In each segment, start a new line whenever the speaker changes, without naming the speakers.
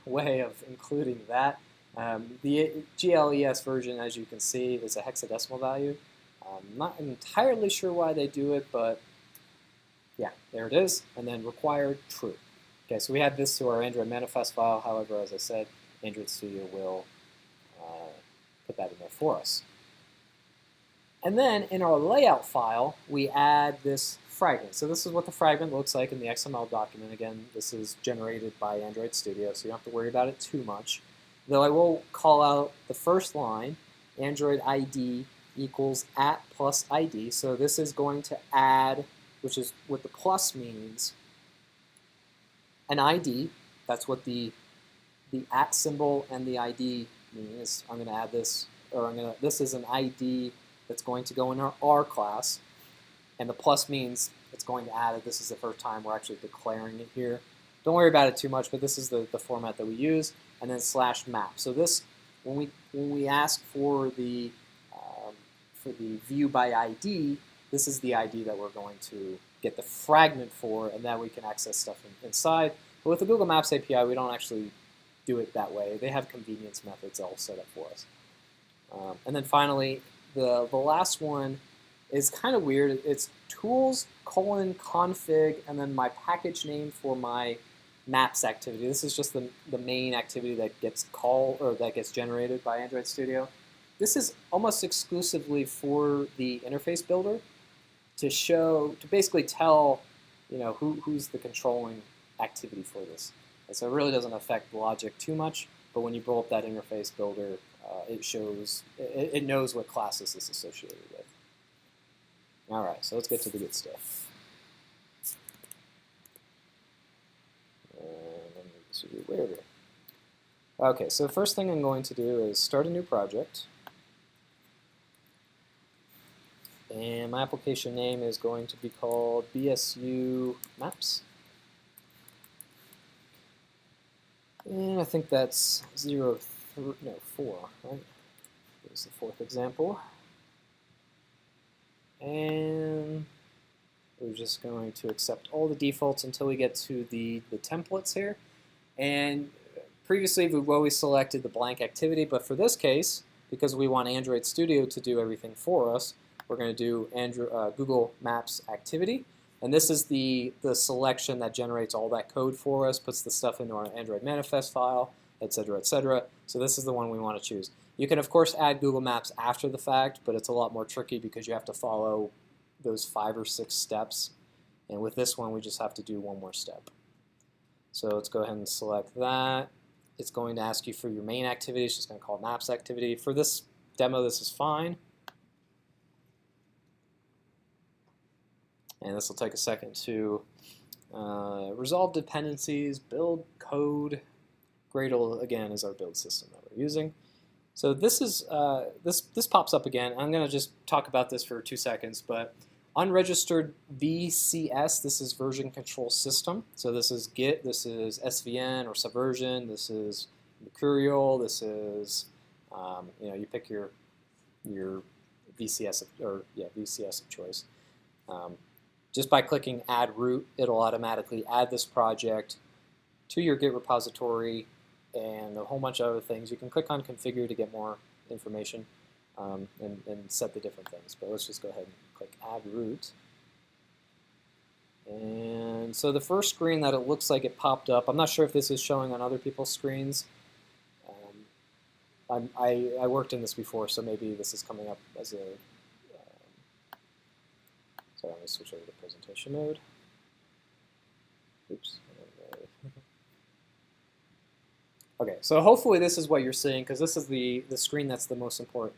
way of including that. The GLES version, as you can see, is a hexadecimal value. I'm not entirely sure why they do it, but yeah, there it is. And then required true. Okay, so we add this to our Android manifest file. However, as I said, Android Studio will put that in there for us. And then in our layout file, we add this fragment. So this is what the fragment looks like in the XML document. Again, this is generated by Android Studio, so you don't have to worry about it too much. Though I will call out the first line, Android ID equals @ plus ID. So this is going to add, which is what the plus means, an ID. That's what the @ symbol and the ID means. I'm going to add this, or this is an ID that's going to go in our R class, and the plus means it's going to add it. This is the first time we're actually declaring it here. Don't worry about it too much, but this is the format that we use, and then /map. So this, when we ask for the view by ID, this is the ID that we're going to get the fragment for, and that we can access stuff inside. But with the Google Maps API, we don't actually do it that way. They have convenience methods all set up for us. And then finally, the last one is kind of weird. It's tools::config and then my package name for my maps activity. This is just the main activity that gets called or that gets generated by Android Studio. This is almost exclusively for the interface builder to basically tell, who's the controlling activity for this. And so it really doesn't affect logic too much, but when you pull up that interface builder, it knows what class this is associated with. All right, so let's get to the good stuff. Okay, so the first thing I'm going to do is start a new project. And my application name is going to be called BSU Maps. And I think that's 4, right? Here's the fourth example. And we're just going to accept all the defaults until we get to the templates here. And previously we've always selected the blank activity, but for this case, because we want Android Studio to do everything for us, we're going to do Google Maps activity. And this is the selection that generates all that code for us, puts the stuff into our Android manifest file, etc., etc. So this is the one we want to choose. You can, of course, add Google Maps after the fact, but it's a lot more tricky because you have to follow those 5 or 6 steps. And with this one, we just have to do one more step. So let's go ahead and select that. It's going to ask you for your main activity. It's just going to call it Maps activity. For this demo, this is fine. And this will take a second to resolve dependencies, build code. Gradle, again, is our build system that we're using. So this is this pops up again. I'm going to just talk about this for 2 seconds, but unregistered VCS, this is version control system. So this is Git, this is SVN or Subversion, this is Mercurial, this is you pick your VCS VCS of choice. Just by clicking Add Root, it'll automatically add this project to your Git repository and a whole bunch of other things. You can click on Configure to get more information and set the different things. But let's just go ahead and click Add Root. And so the first screen that it looks like it popped up, I'm not sure if this is showing on other people's screens. I worked in this before, so maybe this is coming up as a... So I'm going to switch over to presentation mode. Oops. Okay, so hopefully this is what you're seeing, because this is the screen that's the most important.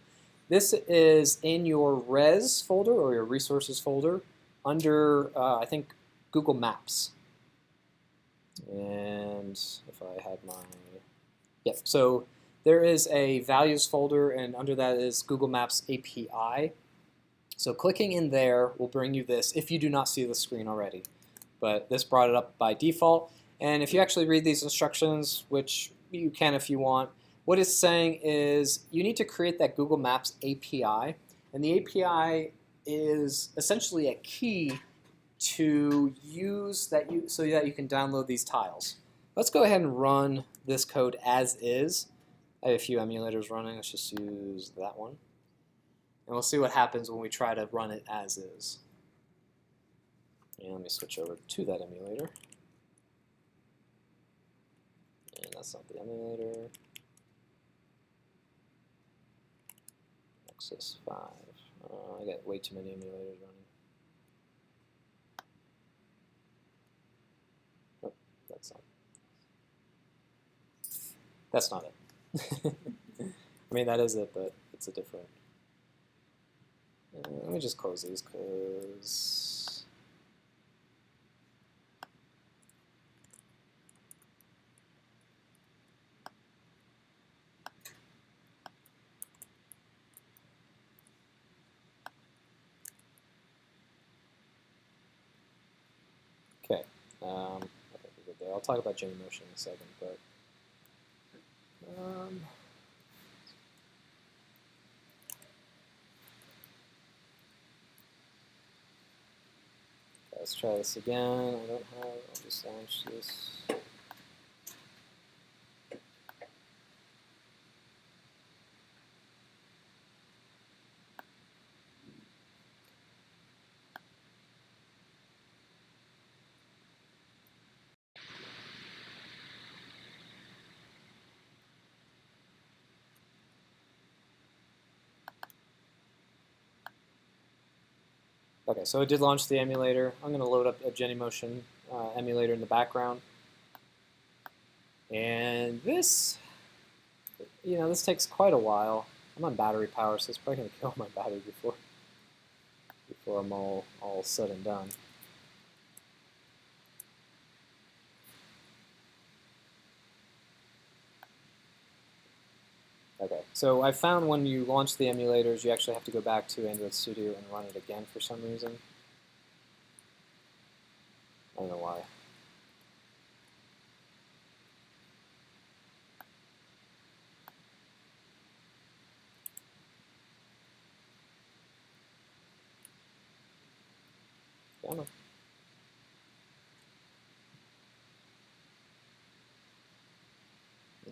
This is in your res folder or your resources folder under, I think, Google Maps. And if I had my... Yeah, so there is a values folder, and under that is Google Maps API. So clicking in there will bring you this if you do not see the screen already. But this brought it up by default. And if you actually read these instructions, which you can if you want, what it's saying is you need to create that Google Maps API. And the API is essentially a key to use so that you can download these tiles. let's go ahead and run this code as is. I have a few emulators running. Let's just use that one. And we'll see what happens when we try to run it as is. And let me switch over to that emulator. And that's not the emulator. Access 5. I got way too many emulators running. Nope, that's not it. I mean, that is it, but it's a different. Let me just close these because okay. I'll talk about Genymotion in a second, but let's try this again. I'll just launch this. Okay, so it did launch the emulator. I'm going to load up a Genymotion emulator in the background. And this, this takes quite a while. I'm on battery power, so it's probably going to kill my battery before I'm all said and done. Okay, so I found when you launch the emulators, you actually have to go back to Android Studio and run it again for some reason. I don't know why. Come on.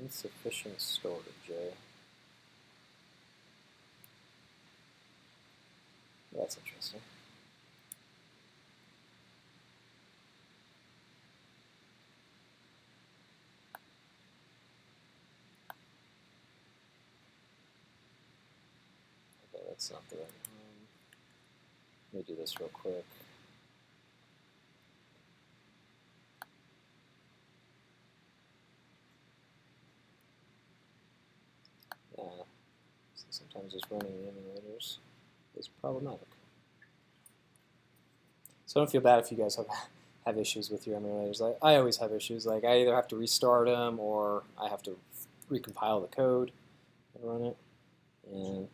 Insufficient storage, eh? That's interesting. Okay, that's not the right one. Let me do this real quick. Yeah, so sometimes just running the emulators is problematic. So don't feel bad if you guys have issues with your emulators. Like, I always have issues. Like, I either have to restart them or I have to recompile the code and run it. And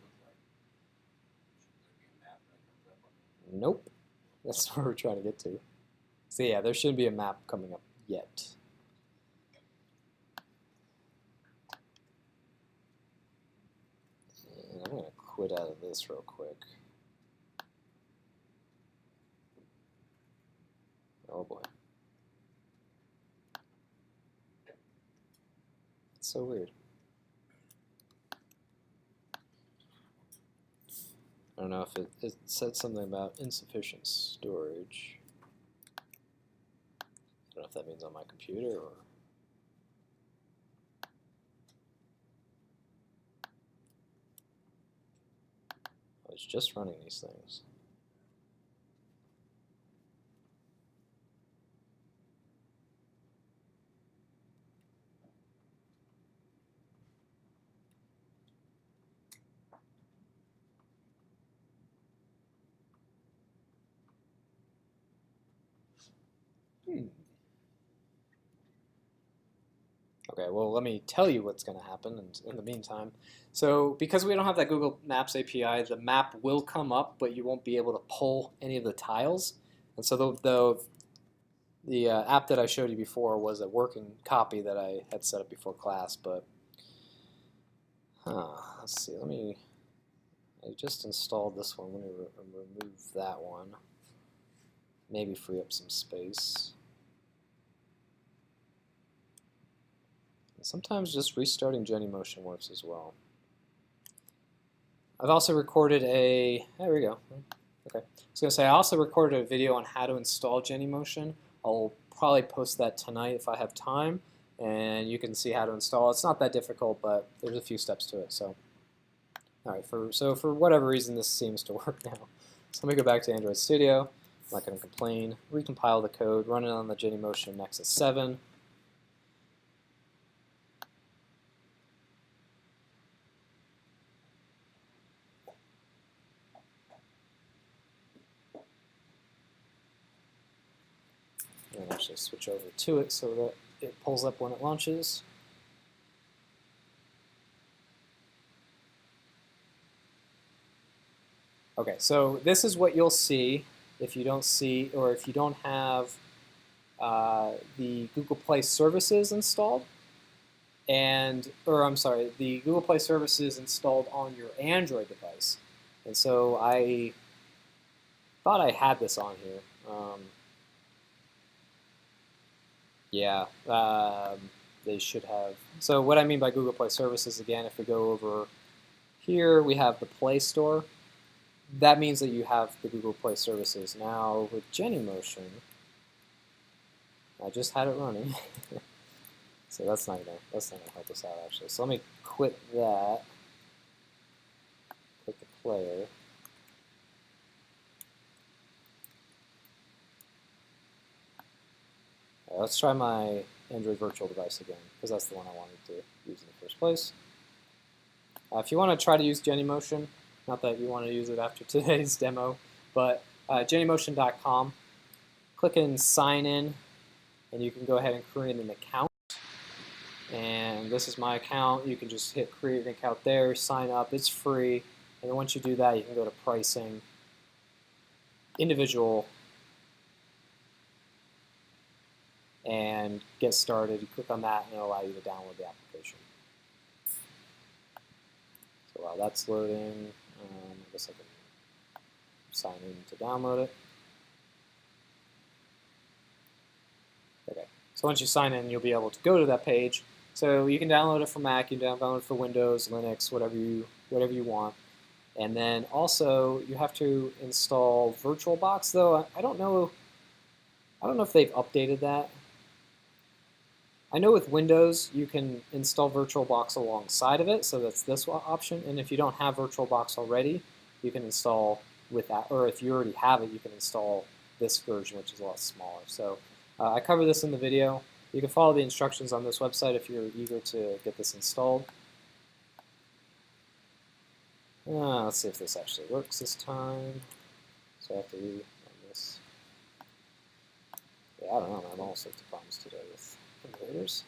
nope, that's what we're trying to get to. So yeah, there shouldn't be a map coming up yet. And I'm going to quit out of this real quick. Oh boy. It's so weird. I don't know if it said something about insufficient storage. I don't know if that means on my computer or... I was just running these things. Okay, well, let me tell you what's going to happen in the meantime. So because we don't have that Google Maps API, the map will come up, but you won't be able to pull any of the tiles. And so the app that I showed you before was a working copy that I had set up before class, but let's see, I just installed this one. Let me remove that one. Maybe free up some space. Sometimes just restarting Genymotion works as well. I've also recorded a, there we go. Okay, I was going to say I also recorded a video on how to install Genymotion. I'll probably post that tonight if I have time, and you can see how to install it. It's not that difficult, but there's a few steps to it. So, all right, so for whatever reason, this seems to work now. So let me go back to Android Studio. I'm not going to complain. Recompile the code, run it on the Genymotion Nexus 7. And actually switch over to it so that it pulls up when it launches. Okay, so this is what you'll see if you don't see, or if you don't have the Google Play services installed, I'm sorry, the Google Play services installed on your Android device. And so I thought I had this on here. Yeah, they should have. So what I mean by Google Play services, again, if we go over here, we have the Play Store. That means that you have the Google Play services. Now with Genymotion, I just had it running. So that's not gonna help us out actually. So let me quit that. Quit the player. Right, let's try my Android virtual device again, because that's the one I wanted to use in the first place. If you want to try to use Genymotion, not that you want to use it after today's demo, but genymotion.com, click in sign in, and you can go ahead and create an account. And this is my account. You can just hit create an account there, sign up, it's free. And then once you do that, you can go to pricing, individual, and get started. You click on that and it'll allow you to download the application. So while that's loading, I guess I can sign in to download it. Okay, so once you sign in, you'll be able to go to that page. So you can download it for Mac, you can download it for Windows, Linux, whatever you want. And then also you have to install VirtualBox, though I don't know if they've updated that. I know with Windows you can install VirtualBox alongside of it, so that's this option. And if you don't have VirtualBox already, you can install with that, or if you already have it, you can install this version, which is a lot smaller. So I cover this in the video. You can follow the instructions on this website if you're eager to get this installed. Let's see if this actually works this time. So I have to rerun this. Yeah, I don't know, man. I'm all sorts of problems today with emulators.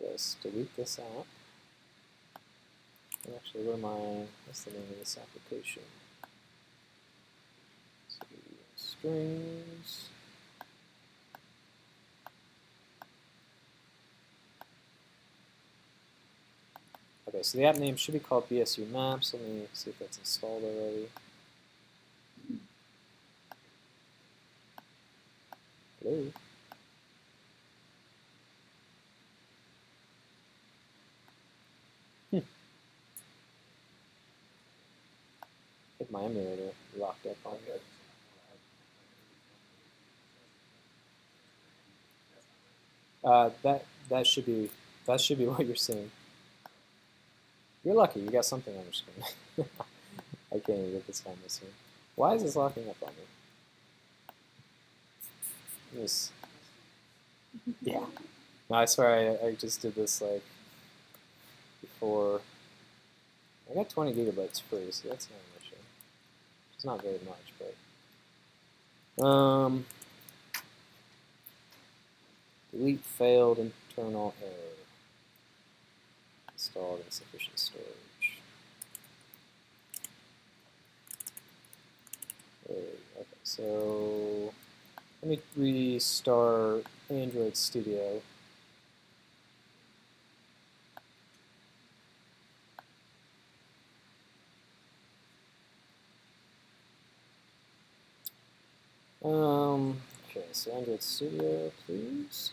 Let's delete this app. Actually, what's the name of this application? So, strings. Okay, so the app name should be called BSU Maps. Let me see if that's installed already. Hello? I think my emulator locked up on it. That should be what you're seeing. You're lucky. You got something on your screen. I can't even get this on this one. Why is this locking up on me? This. Yeah. No, I swear I just did this like before. I got 20 gigabytes free, so that's not an issue. It's not very much, but delete failed internal error. Installed insufficient storage. Okay, so Let me restart Android Studio. Okay, so Android Studio, please.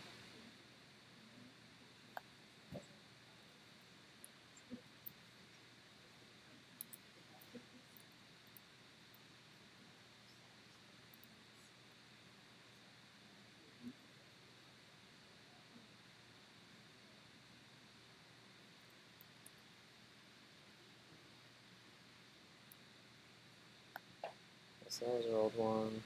So that was our old one.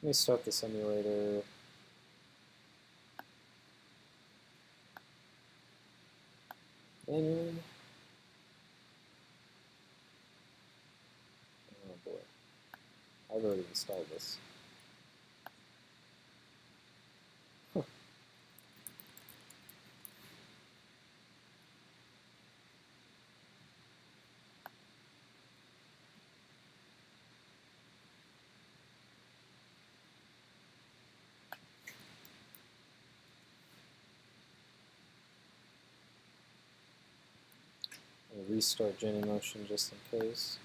Let me start this emulator. Manually. Oh boy. I've already installed this. I'll restart Genymotion just in case.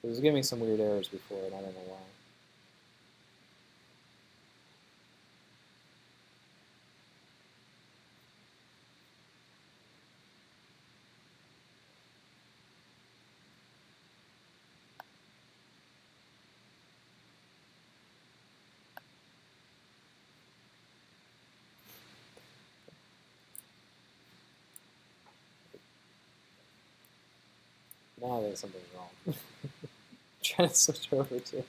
It was giving me some weird errors before, and I don't know why. Now there's something wrong. Trying to switch over to.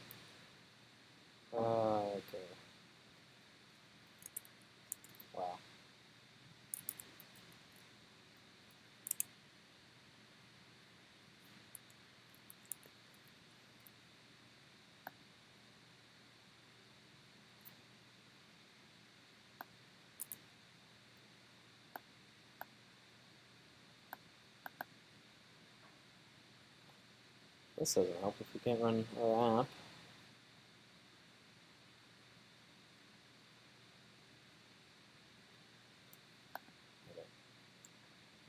Okay. Wow. This doesn't help if we can't run our app.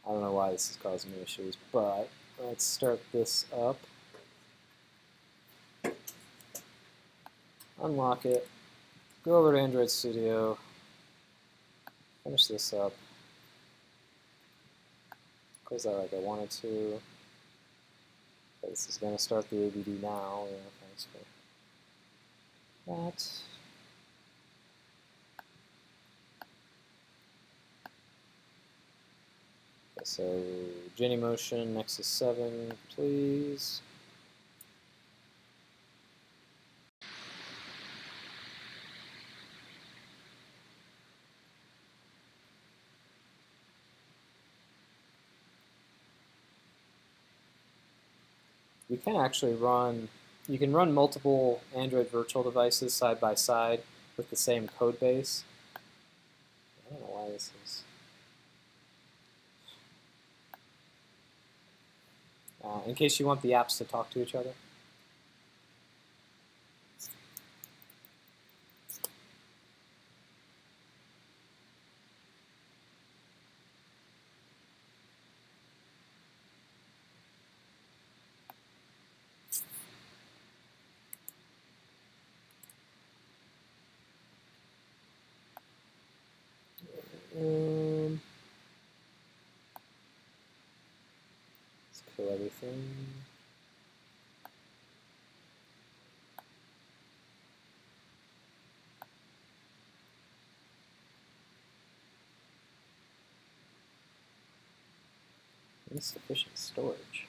I don't know why this is causing me issues, but let's start this up. Unlock it. Go over to Android Studio. Finish this up. Close that like I wanted to. Okay, this is going to start the ABD now. Yeah, thanks for that. Okay, so Genymotion, Nexus 7, please. You can actually run, you can run multiple Android virtual devices side by side with the same code base. I don't know why this is. In case you want the apps to talk to each other. Let's kill everything. Insufficient storage.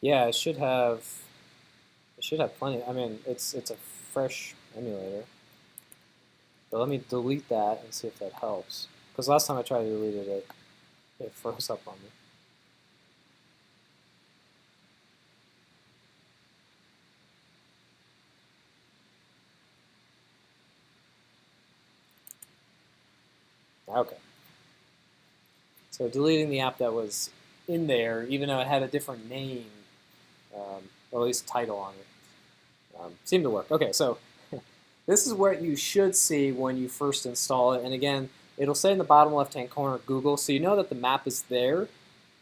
Yeah, it should have plenty. I mean, it's a fresh emulator. But let me delete that and see if that helps. Because last time I tried to delete it, it froze up on me. Okay. So deleting the app that was in there, even though it had a different name, or at least title on it, seemed to work. Okay, so this is what you should see when you first install it. And again, it'll say in the bottom left-hand corner, Google, so you know that the map is there.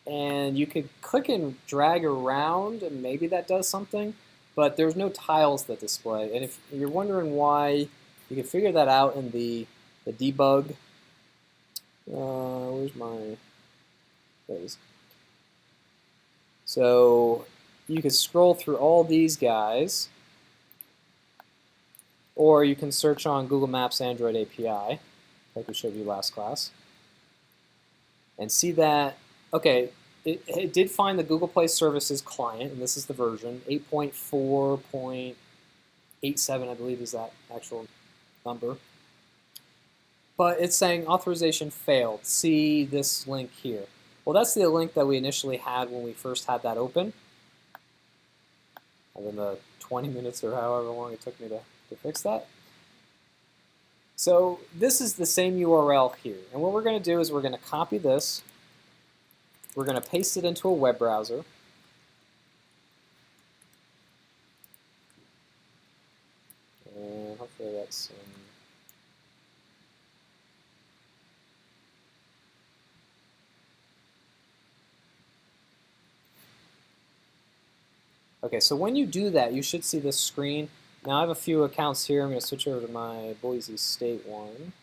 And you could click and drag around, and maybe that does something, but there's no tiles that display. And if you're wondering why, you can figure that out in the debug. Where's my... There it is. So you could scroll through all these guys, or you can search on Google Maps Android API, like we showed you last class, and see that, okay, it did find the Google Play Services client, and this is the version, 8.4.87, I believe is that actual number. But it's saying authorization failed. See this link here. Well, that's the link that we initially had when we first had that open. And then the 20 minutes or however long it took me to fix that. So this is the same URL here. And what we're going to do is we're going to copy this. We're going to paste it into a web browser. And hopefully that's... Okay, so when you do that, you should see this screen. Now I have a few accounts here. I'm going to switch over to my Boise State one.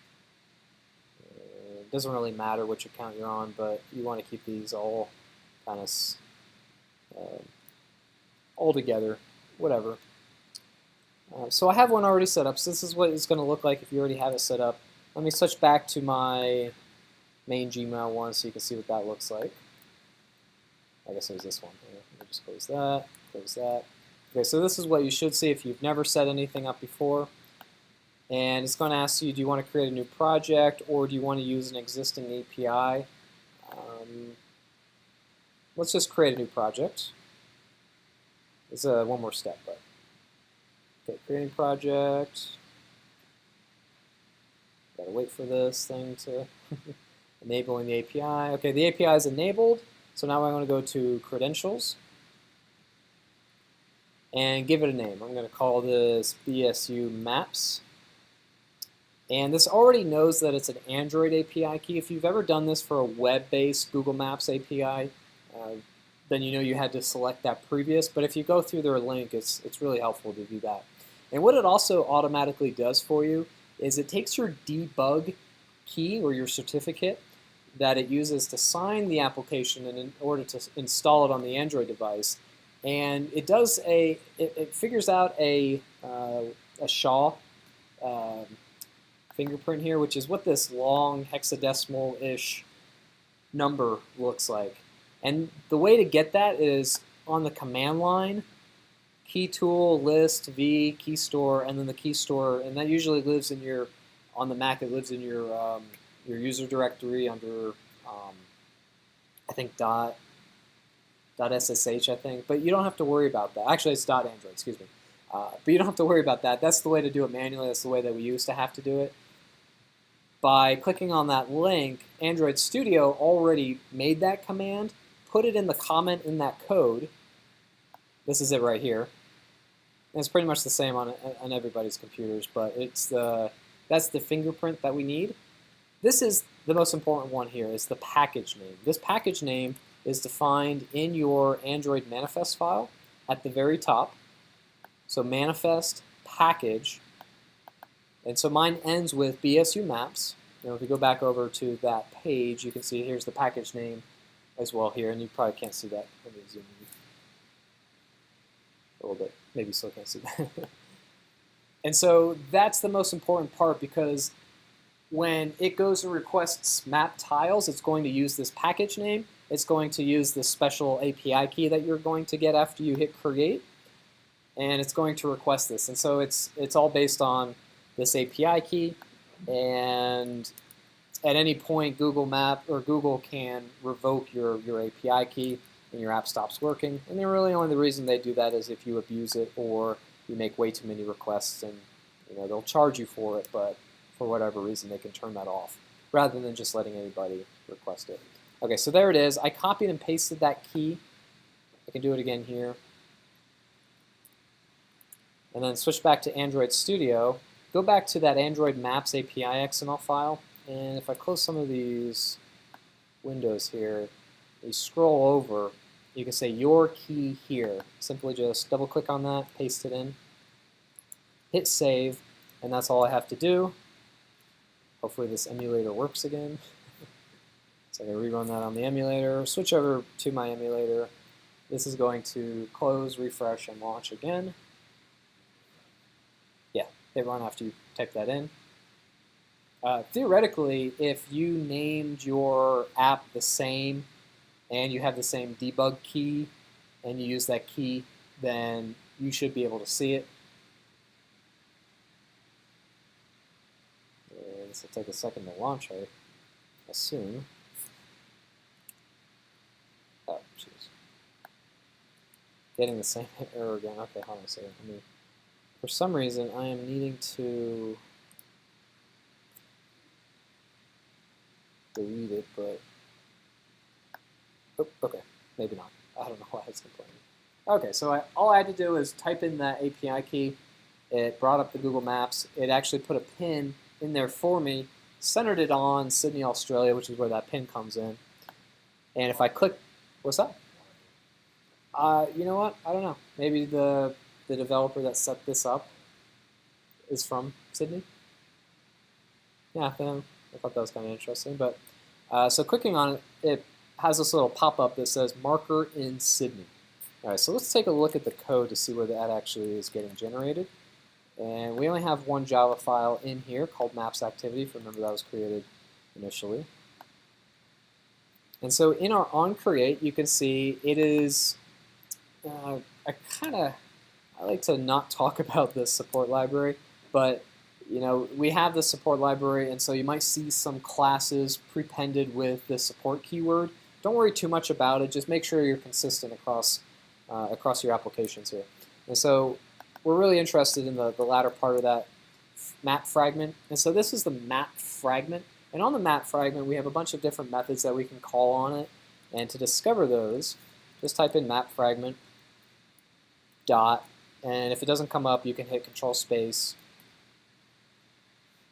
It doesn't really matter which account you're on, but you want to keep these all kind of all together, whatever. So I have one already set up. So this is what it's going to look like if you already have it set up. Let me switch back to my main Gmail one so you can see what that looks like. I guess it was this one. Let me just close that. Close that. Okay, so this is what you should see if you've never set anything up before. And it's going to ask you, do you want to create a new project or do you want to use an existing API? Let's just create a new project. It's one more step, but okay, creating project. Gotta wait for this thing to enabling the API. Okay, the API is enabled, so now I'm going to go to credentials and give it a name. I'm going to call this BSU Maps. And this already knows that it's an Android API key. If you've ever done this for a web-based Google Maps API, then you know you had to select that previous. But if you go through their link, it's really helpful to do that. And what it also automatically does for you is it takes your debug key or your certificate that it uses to sign the application and in order to install it on the Android device. And it does it figures out a SHA fingerprint here, which is what this long hexadecimal-ish number looks like. And the way to get that is on the command line, key tool, list, v, key store, and then the key store, and that usually lives in your, on the Mac, it lives in your user directory under, I think, .ssh, I think, but you don't have to worry about that. Actually, it's .android, excuse me. But you don't have to worry about that. That's the way to do it manually. That's the way that we used to have to do it. By clicking on that link, Android Studio already made that command, put it in the comment in that code. This is it right here. And it's pretty much the same on everybody's computers, but that's the fingerprint that we need. This is the most important one here, is the package name. This package name is defined in your Android manifest file at the very top. So manifest package. And so mine ends with BSU Maps. Now if you go back over to that page, you can see here's the package name as well here, and you probably can't see that. Let me zoom in a little bit. Maybe you still can't see that. And so that's the most important part, because when it goes and requests map tiles, it's going to use this package name. it's going to use this special API key that you're going to get after you hit create, and it's going to request this. And so it's all based on this API key, and at any point Google can revoke your API key and your app stops working. And really only the reason they do that is if you abuse it or you make way too many requests, and they'll charge you for it, but for whatever reason they can turn that off rather than just letting anybody request it. Okay, so there it is. I copied and pasted that key. I can do it again here. And then switch back to Android Studio. Go back to that Android Maps API XML file, and if I close some of these windows here, you scroll over, you can say your key here. Simply just double click on that, paste it in, hit save, and that's all I have to do. Hopefully this emulator works again. So I can rerun that on the emulator, switch over to my emulator. This is going to close, refresh, and launch again. Yeah, they run after you type that in. Theoretically, if you named your app the same and you have the same debug key and you use that key, then you should be able to see it. This will take a second to launch, I assume. Oh, jeez. Getting the same error again. Okay, hold on a second. For some reason, I am needing to delete it, but okay, maybe not. I don't know why it's complaining. Okay, so all I had to do is type in that API key. It brought up the Google Maps. It actually put a pin in there for me, centered it on Sydney, Australia, which is where that pin comes in. And if I click, what's that? You know what? I don't know. Maybe the developer that set this up is from Sydney. Yeah, I thought that was kind of interesting. But so clicking on it, it has this little pop-up that says marker in Sydney. All right, so let's take a look at the code to see where that actually is getting generated. And we only have one Java file in here called maps activity. Remember that was created initially. And so in our onCreate, you can see it is, I like to not talk about the support library, but we have the support library, and so you might see some classes prepended with the support keyword. Don't worry too much about it. Just make sure you're consistent across your applications here. And so we're really interested in the latter part of that map fragment. And so this is the map fragment. And on the map fragment, we have a bunch of different methods that we can call on it. And to discover those, just type in map fragment dot. And if it doesn't come up, you can hit Control Space.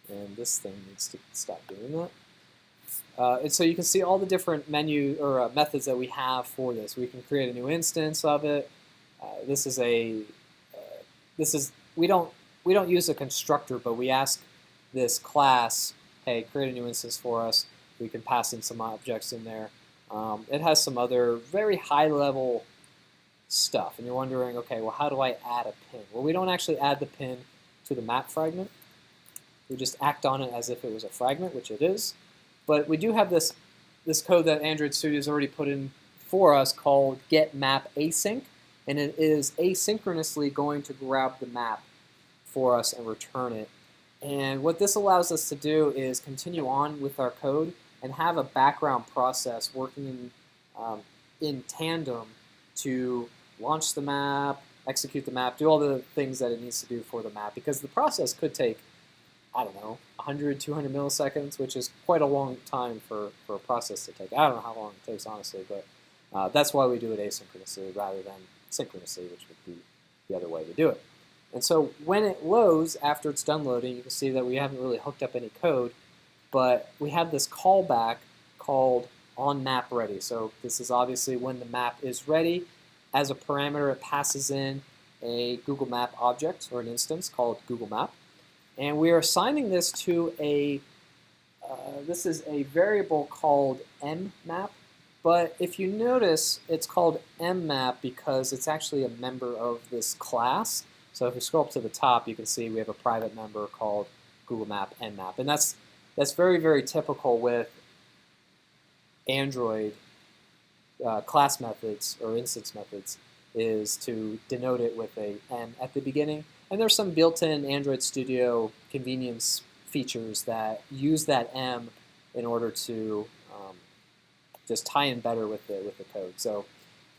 And this thing needs to stop doing that. And so you can see all the different methods that we have for this. We can create a new instance of it. We don't use a constructor, but we ask this class, hey, create a new instance for us. We can pass in some objects in there. It has some other very high-level stuff, and you're wondering, okay, well, how do I add a pin? Well, we don't actually add the pin to the map fragment. We just act on it as if it was a fragment, which it is. But we do have this code that Android Studio has already put in for us called getMapAsync, and it is asynchronously going to grab the map for us and return it. And what this allows us to do is continue on with our code and have a background process working in tandem to launch the map, execute the map, do all the things that it needs to do for the map, because the process could take, I don't know, 100, 200 milliseconds, which is quite a long time for a process to take. I don't know how long it takes, honestly, but that's why we do it asynchronously rather than synchronously, which would be the other way to do it. And so when it loads, after it's done loading, you can see that we haven't really hooked up any code, but we have this callback called onMapReady. So this is obviously when the map is ready. As a parameter, it passes in a Google Map object or an instance called Google Map. And we are assigning this to this is a variable called mmap. But if you notice, it's called mmap because it's actually a member of this class. So if you scroll up to the top, you can see we have a private member called Google Map mmap. And that's very, very typical with Android class methods or instance methods is to denote it with a M at the beginning. And there's some built-in Android Studio convenience features that use that M in order to just tie in better with the code. So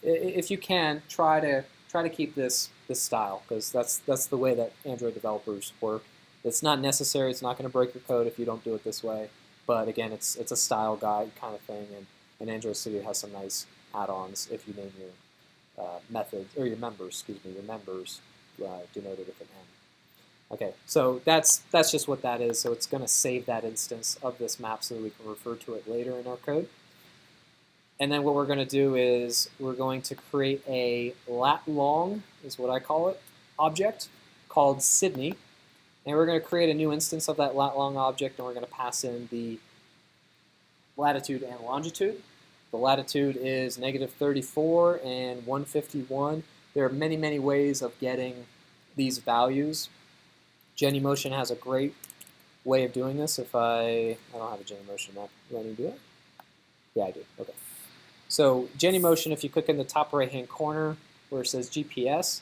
if you can, try to keep this style, because that's the way that Android developers work. It's not necessary. It's not going to break your code if you don't do it this way. But again, it's a style guide kind of thing, and Android Studio has some nice add-ons if you name your methods or your members denoted with an M. Okay, so that's just what that is. So it's going to save that instance of this map so that we can refer to it later in our code. And then what we're going to do is we're going to create a lat long, is what I call it, object called Sydney. And we're going to create a new instance of that lat long object, and we're going to pass in the latitude and longitude. The latitude is -34 and 151. There are many, many ways of getting these values. Genymotion has a great way of doing this. If I don't have a Genymotion map, let me do it. Yeah, I do. Okay. So Genymotion, if you click in the top right-hand corner where it says GPS,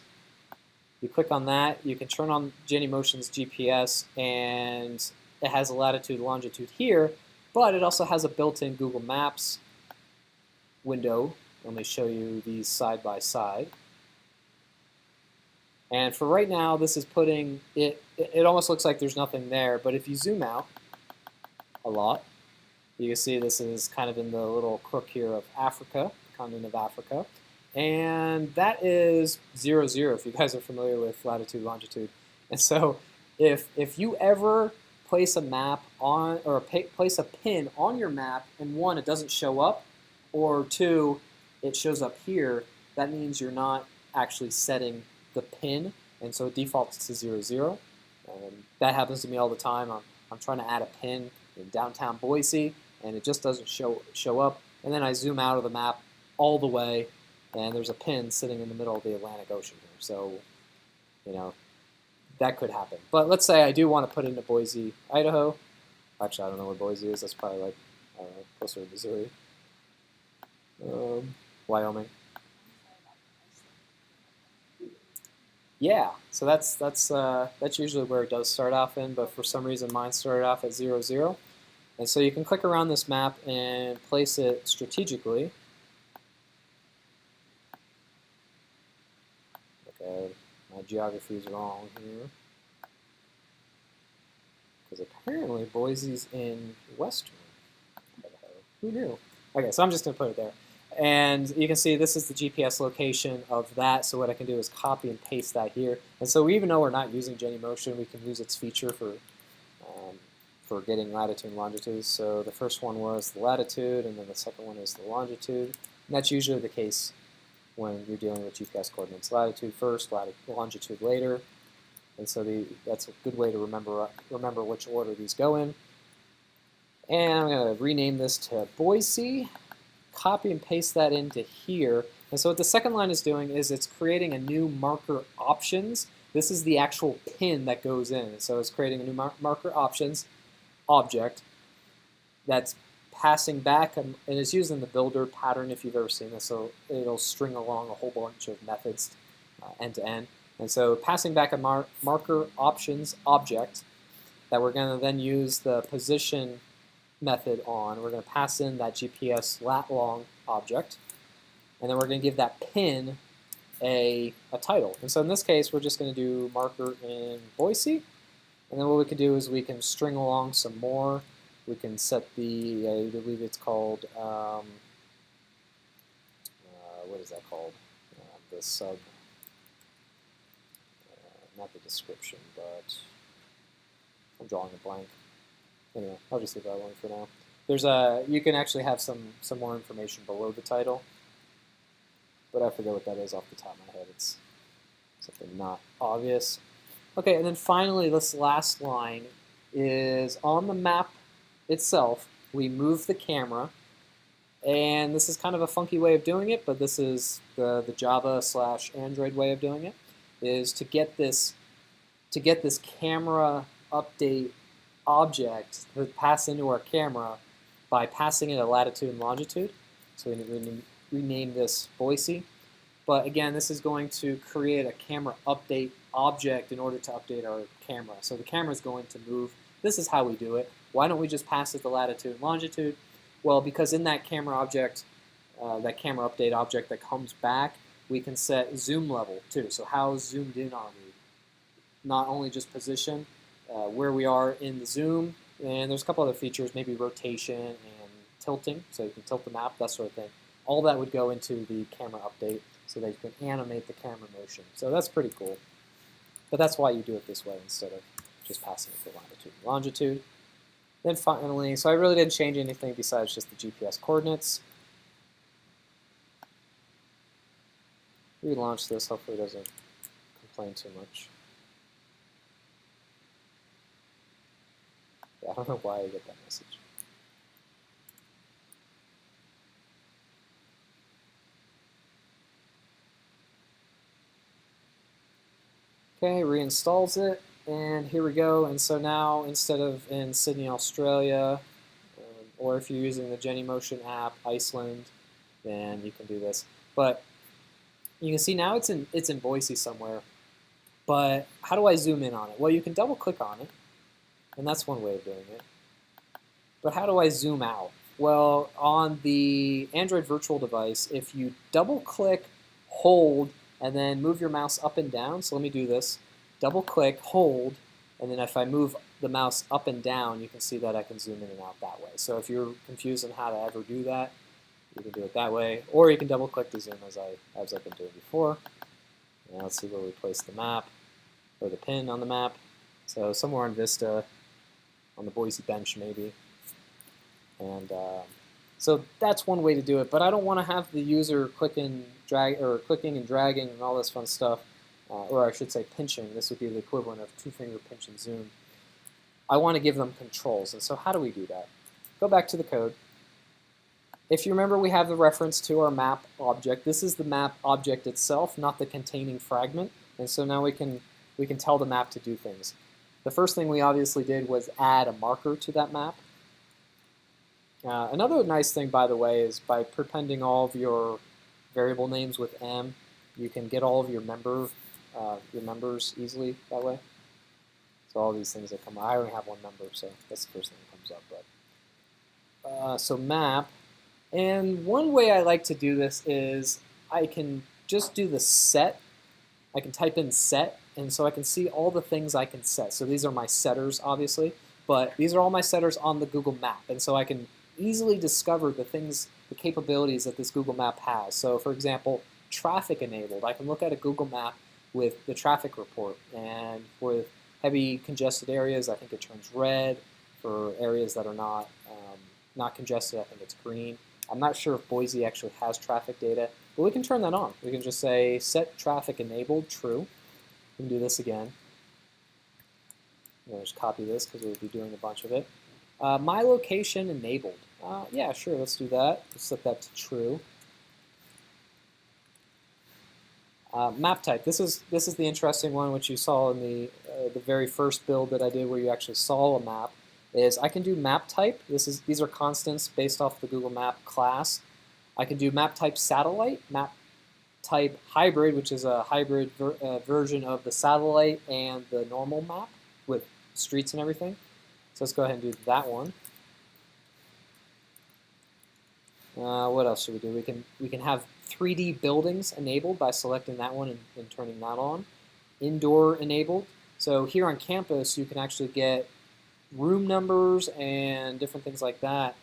you click on that, you can turn on Genymotion's GPS, and it has a latitude, longitude here, but it also has a built-in Google Maps window. Let me show you these side by side. And for right now, this is putting it, it almost looks like there's nothing there, but if you zoom out a lot, you can see this is kind of in the little crook here of Africa, the continent of Africa. And that is 0, 0, if you guys are familiar with latitude, longitude. And so if you ever place a map on, or place a pin on your map, and one, it doesn't show up, or two, it shows up here, that means you're not actually setting the pin, and so it defaults to 0, 0. That happens to me all the time. I'm trying to add a pin in downtown Boise, and it just doesn't show up. And then I zoom out of the map all the way, and there's a pin sitting in the middle of the Atlantic Ocean here. So, you know, that could happen. But let's say I do want to put into Boise, Idaho. Actually, I don't know where Boise is. That's probably like, I don't know, closer to Missouri. Wyoming. Yeah, so that's usually where it does start off in, but for some reason mine started off at 0, 0. And so you can click around this map and place it strategically. Okay, my geography is wrong here, because apparently Boise's in western Idaho. Who knew? Okay, so I'm just going to put it there. And you can see this is the GPS location of that, so what I can do is copy and paste that here. And so even though we're not using Genymotion, we can use its feature for getting latitude and longitude. So the first one was the latitude, and then the second one is the longitude. And that's usually the case when you're dealing with GPS coordinates. Latitude first, longitude later. And so that's a good way to remember which order these go in. And I'm going to rename this to Boise. Copy and paste that into here. And so what the second line is doing is it's creating a new marker options. This is the actual pin that goes in. So it's creating a new marker options object that's passing back, and it's using the builder pattern if you've ever seen this. So it'll string along a whole bunch of methods end to end. And so passing back a marker options object that we're going to then use the position method on. We're going to pass in that GPS lat long object, and then we're going to give that pin a title. And so in this case, we're just going to do marker in Boise, and then what we can do is we can string along some more. We can set the, I believe it's called, what is that called? The sub, not the description, but I'm drawing a blank. Anyway, I'll just leave that one for now. There's you can actually have some more information below the title, but I forget what that is off the top of my head. It's something not obvious. Okay, and then finally, this last line is on the map itself. We move the camera, and this is kind of a funky way of doing it, but this is the Java/Android way of doing it. Is to get this camera update object to pass into our camera by passing it a latitude and longitude. So we rename this Boise. But again, this is going to create a camera update object in order to update our camera. So the camera is going to move. This is how we do it. Why don't we just pass it the latitude and longitude? Well, because in that camera object, that camera update object that comes back, we can set zoom level too. So how zoomed in are we? Not only just position, where we are in the zoom, and there's a couple other features, maybe rotation and tilting, so you can tilt the map, that sort of thing. All that would go into the camera update so that you can animate the camera motion. So that's pretty cool. But that's why you do it this way instead of just passing it to latitude and longitude. Then finally, so I really didn't change anything besides just the GPS coordinates. Relaunch this, hopefully it doesn't complain too much. Yeah, I don't know why I get that message. Okay, reinstalls it, and here we go. And so now, instead of in Sydney, Australia, or if you're using the Genymotion app, Iceland, then you can do this. But you can see now it's in Boise somewhere. But how do I zoom in on it? Well, you can double click on it, and that's one way of doing it. But how do I zoom out? Well, on the Android virtual device, if you double click, hold, and then move your mouse up and down, so let me do this, double click, hold, and then if I move the mouse up and down, you can see that I can zoom in and out that way. So if you're confused on how to ever do that, you can do it that way, or you can double click to zoom as I've been doing before. Now let's see where we place the map, or the pin on the map. So somewhere on Vista, on the Boise bench maybe. And so that's one way to do it, but I don't want to have the user clicking and dragging and all this fun stuff, or I should say pinching. This would be the equivalent of two-finger pinch and zoom. I want to give them controls, and so how do we do that? Go back to the code. If you remember, we have the reference to our map object. This is the map object itself, not the containing fragment, and so now we can tell the map to do things. The first thing we obviously did was add a marker to that map. Another nice thing, by the way, is by prepending all of your variable names with M, you can get all of your members easily that way. So all these things that come up, I only have one member, so that's the first thing that comes up. But so map, and one way I like to do this is I can just do the set. I can type in set, and so I can see all the things I can set. So these are my setters, obviously, but these are all my setters on the Google Map, and so I can easily discover the capabilities that this Google Map has. So for example, traffic enabled. I can look at a Google Map with the traffic report, and with heavy congested areas, I think it turns red. For areas that are not congested, I think it's green. I'm not sure if Boise actually has traffic data, but we can turn that on. We can just say set traffic enabled true. We can do this again. I'll just copy this because we'll be doing a bunch of it. My location enabled. Yeah, sure, let's do that. Let's set that to true. Map type. This is the interesting one, which you saw in the very first build that I did, where you actually saw a map. Is I can do map type. These are constants based off the Google Map class. I can do map type satellite, map type hybrid, which is a hybrid version of the satellite and the normal map with streets and everything. So let's go ahead and do that one. What else should we do? We can have 3D buildings enabled by selecting that one and turning that on. Indoor enabled. So here on campus, you can actually get room numbers and different things like that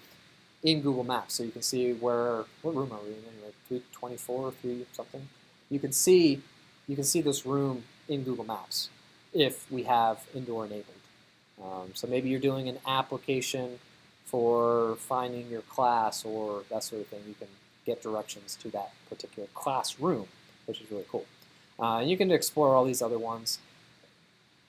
in Google Maps. So you can see what room are we in anyway? 324, 3 something. You can see this room in Google Maps if we have indoor enabled. So maybe you're doing an application for finding your class or that sort of thing. You can get directions to that particular classroom, which is really cool. And you can explore all these other ones.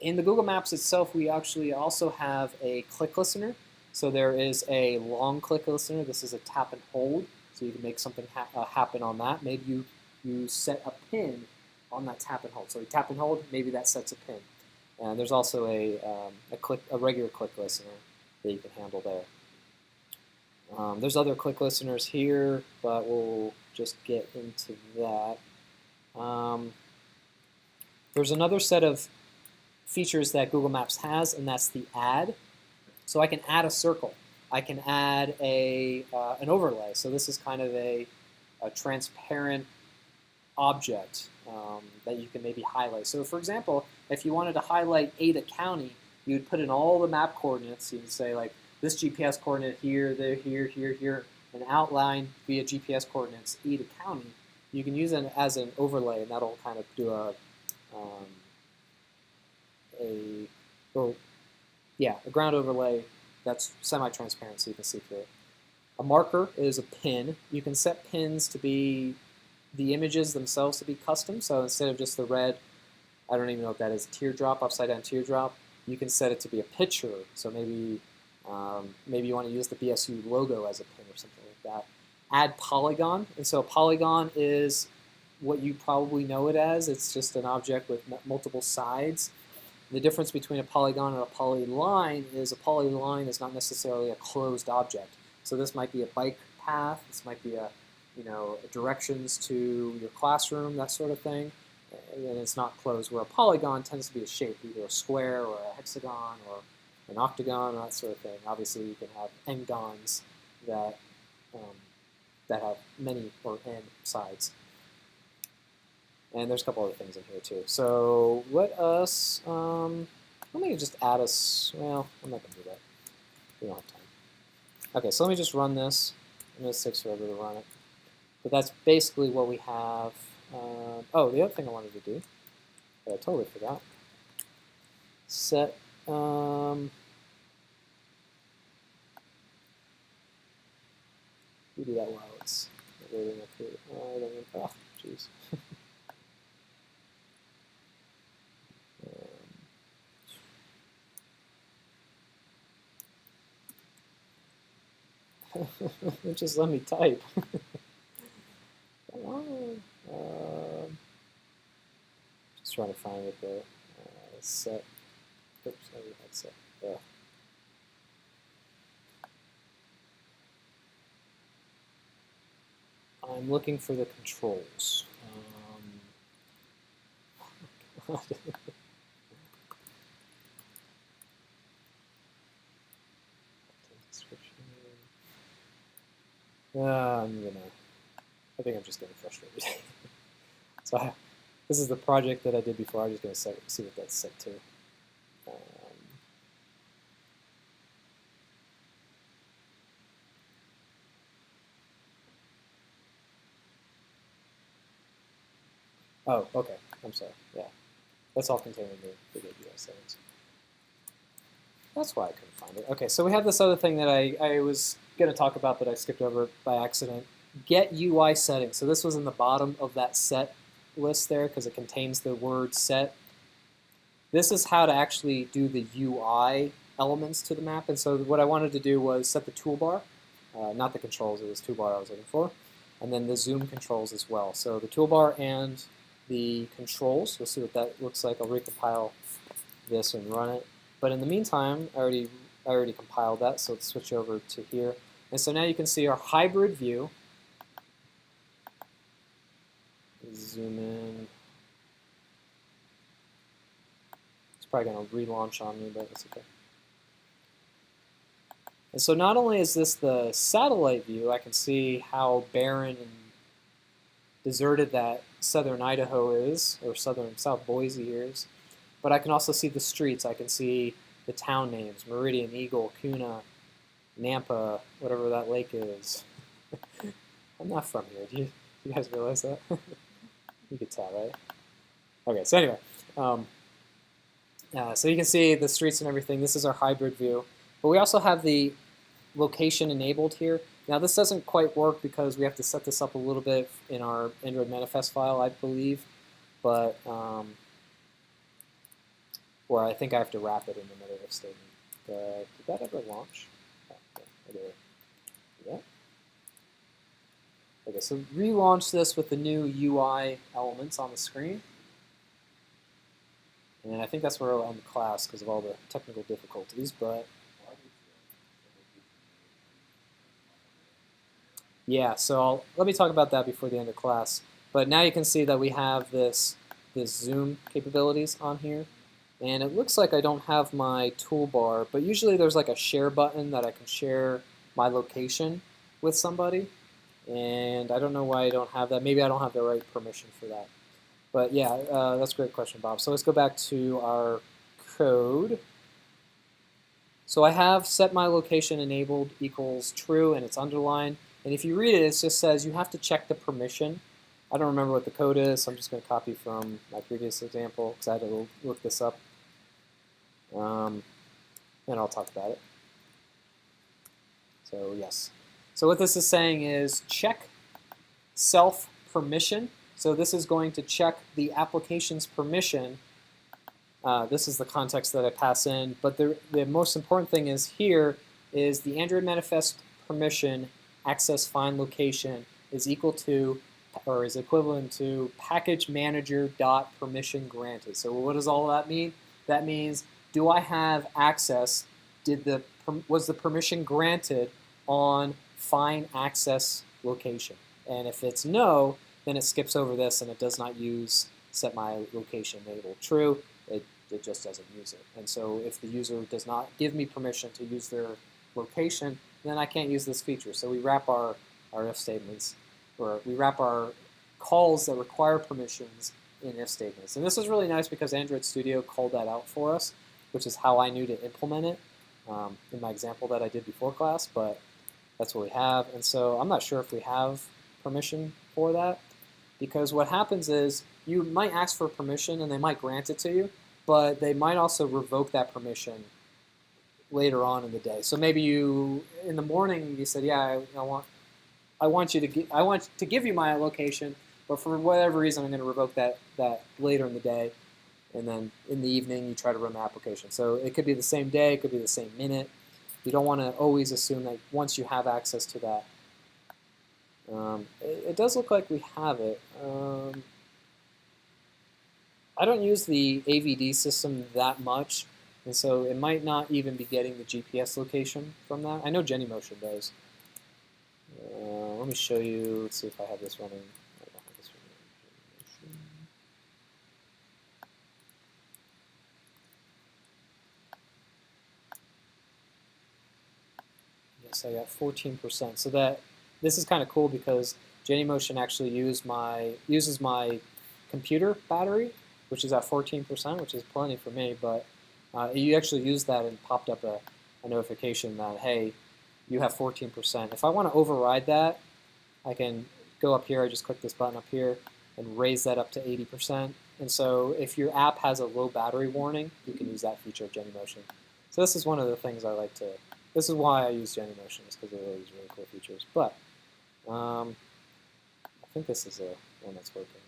In the Google Maps itself, we actually also have a click listener. So there is a long click listener. This is a tap and hold, so you can make something happen on that. Maybe you set a pin on that tap and hold. So you tap and hold, maybe that sets a pin. And there's also a regular click listener that you can handle there. There's other click listeners here, but we'll just get into that. There's another set of features that Google Maps has, and that's the add. So I can add a circle. I can add an overlay. So this is kind of a transparent object that you can maybe highlight. So for example, if you wanted to highlight Ada County, you would put in all the map coordinates. You would say like this GPS coordinate here, there, here, here, and outline via GPS coordinates Ada County. You can use it as an overlay, and that'll kind of do a ground overlay that's semi-transparent so you can see through it. A marker is a pin. You can set pins to be the images themselves to be custom. So instead of just the red, I don't even know what that is, teardrop, upside down teardrop, you can set it to be a picture. So maybe maybe you want to use the BSU logo as a pin or something like that. Add polygon, and so a polygon is what you probably know it as. It's just an object with multiple sides. The difference between a polygon and a polyline is a polyline is not necessarily a closed object. So this might be a bike path. This might be a directions to your classroom, that sort of thing. And it's not closed. Where a polygon tends to be a shape, either a square or a hexagon or an octagon or that sort of thing. Obviously, you can have n-gons that have many or n sides. And there's a couple other things in here too. So let us, let me just add us, well, I'm not going to do that. We don't have time. Okay, so let me just run this. I know it takes forever to run it. But that's basically what we have. Oh, the other thing I wanted to do, that I totally forgot. Set, we do that while it's loading up here. Oh, jeez. Just let me type. Come on. Just trying to find it there. Set. Oops, I already had set. I'm looking for the controls. I think I'm just getting frustrated. So this is the project that I did before. I'm just going to see what that's set to. Oh, okay. I'm sorry. Yeah, that's all contained in the API settings. That's why I couldn't find it. Okay, so we have this other thing that I was going to talk about, but I skipped over by accident. Get UI settings. So this was in the bottom of that set list there because it contains the word set. This is how to actually do the UI elements to the map. And so what I wanted to do was set the toolbar, not the controls, it was toolbar I was looking for, and then the zoom controls as well. So the toolbar and the controls, we'll see what that looks like. I'll recompile this and run it. But in the meantime, I already compiled that, so let's switch over to here. And so now you can see our hybrid view. Zoom in. It's probably going to relaunch on me, but it's okay. And so not only is this the satellite view, I can see how barren and deserted that southern Idaho is, or South Boise is, but I can also see the streets. I can see the town names, Meridian, Eagle, Kuna, Nampa, whatever that lake is. I'm not from here. Do you guys realize that? You could tell, right? Okay, so anyway, so you can see the streets and everything. This is our hybrid view. But we also have the location enabled here. Now this doesn't quite work because we have to set this up a little bit in our Android manifest file, I believe. But, or I think I have to wrap it in another if statement. Did that ever launch? Oh, yeah, yeah. Okay, so relaunch this with the new UI elements on the screen. And I think that's where I'll end the class because of all the technical difficulties. But Yeah, so let me talk about that before the end of class. But now you can see that we have this zoom capabilities on here. And it looks like I don't have my toolbar, but usually there's like a share button that I can share my location with somebody. And I don't know why I don't have that. Maybe I don't have the right permission for that. But yeah, that's a great question, Bob. So let's go back to our code. So I have set my location enabled equals true, and it's underlined. And if you read it, it just says you have to check the permission. I don't remember what the code is, so I'm just going to copy from my previous example because I had to look this up. And I'll talk about it. So yes. So what this is saying is check self permission. So this is going to check the application's permission. This is the context that I pass in. But the most important thing is here is the Android manifest permission access find location is equal to or is equivalent to package manager dot permission granted. So what does all that mean? That means do I have access? Was the permission granted on find access location? And if it's no, then it skips over this and it does not use set my location enabled true. It just doesn't use it. And so if the user does not give me permission to use their location, then I can't use this feature. So we wrap our if statements, or we wrap our calls that require permissions in if statements. And this is really nice because Android Studio called that out for us, which is how I knew to implement it in my example that I did before class, but that's what we have. And so I'm not sure if we have permission for that, because what happens is you might ask for permission and they might grant it to you, but they might also revoke that permission later on in the day. So maybe you, in the morning, you said, yeah, I want to give you my location, but for whatever reason, I'm going to revoke that later in the day. And then in the evening, you try to run the application. So it could be the same day, it could be the same minute. You don't want to always assume that once you have access to that. It does look like we have it. I don't use the AVD system that much, and so it might not even be getting the GPS location from that. I know Genymotion does. Let me show you. Let's see if I have this running. I don't have this running. Yes, I got 14%. So this is kind of cool because Genymotion actually uses my computer battery, which is at 14%, which is plenty for me, but you actually used that and popped up a notification that, hey, you have 14%. If I want to override that, I can go up here, I just click this button up here, and raise that up to 80%. And so if your app has a low battery warning, you can use that feature of Genymotion. So this is one of the things I like to, this is why I use Genymotion, is because of all these really cool features. But I think this is one that's working.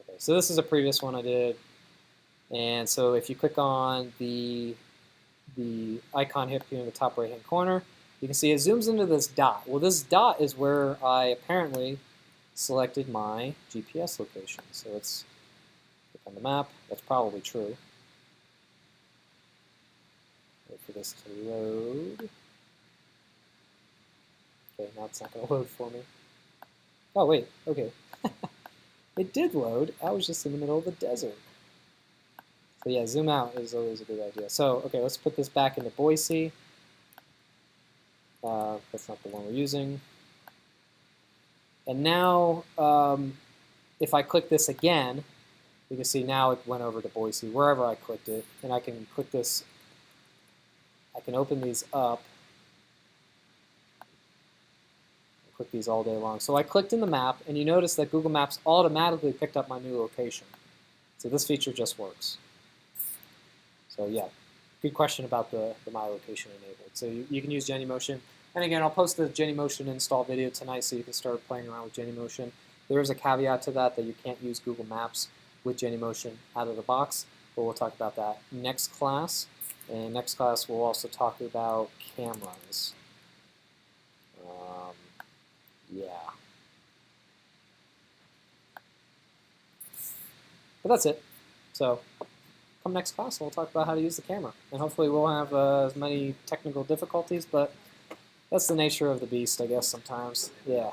Okay, so this is a previous one I did. And so if you click on the icon here in the top right-hand corner, you can see it zooms into this dot. Well, this dot is where I apparently selected my GPS location. So let's click on the map. That's probably true. Wait for this to load. Okay, now it's not going to load for me. Oh, wait, okay. It did load. I was just in the middle of the desert. So yeah, zoom out is always a good idea. So, okay, let's put this back into Boise. That's not the one we're using. And now, if I click this again, you can see now it went over to Boise, wherever I clicked it. And I can click this, I can open these up. Click these all day long. So I clicked in the map, and you notice that Google Maps automatically picked up my new location. So this feature just works. So yeah, good question about the My Location enabled. So you can use Genymotion. And again, I'll post the Genymotion install video tonight so you can start playing around with Genymotion. There is a caveat to that you can't use Google Maps with Genymotion out of the box, but we'll talk about that next class. And next class, we'll also talk about cameras. Yeah. But that's it. So come next class, we'll talk about how to use the camera. And hopefully we'll have as many technical difficulties, but That's the nature of the beast, I guess, sometimes. Yeah.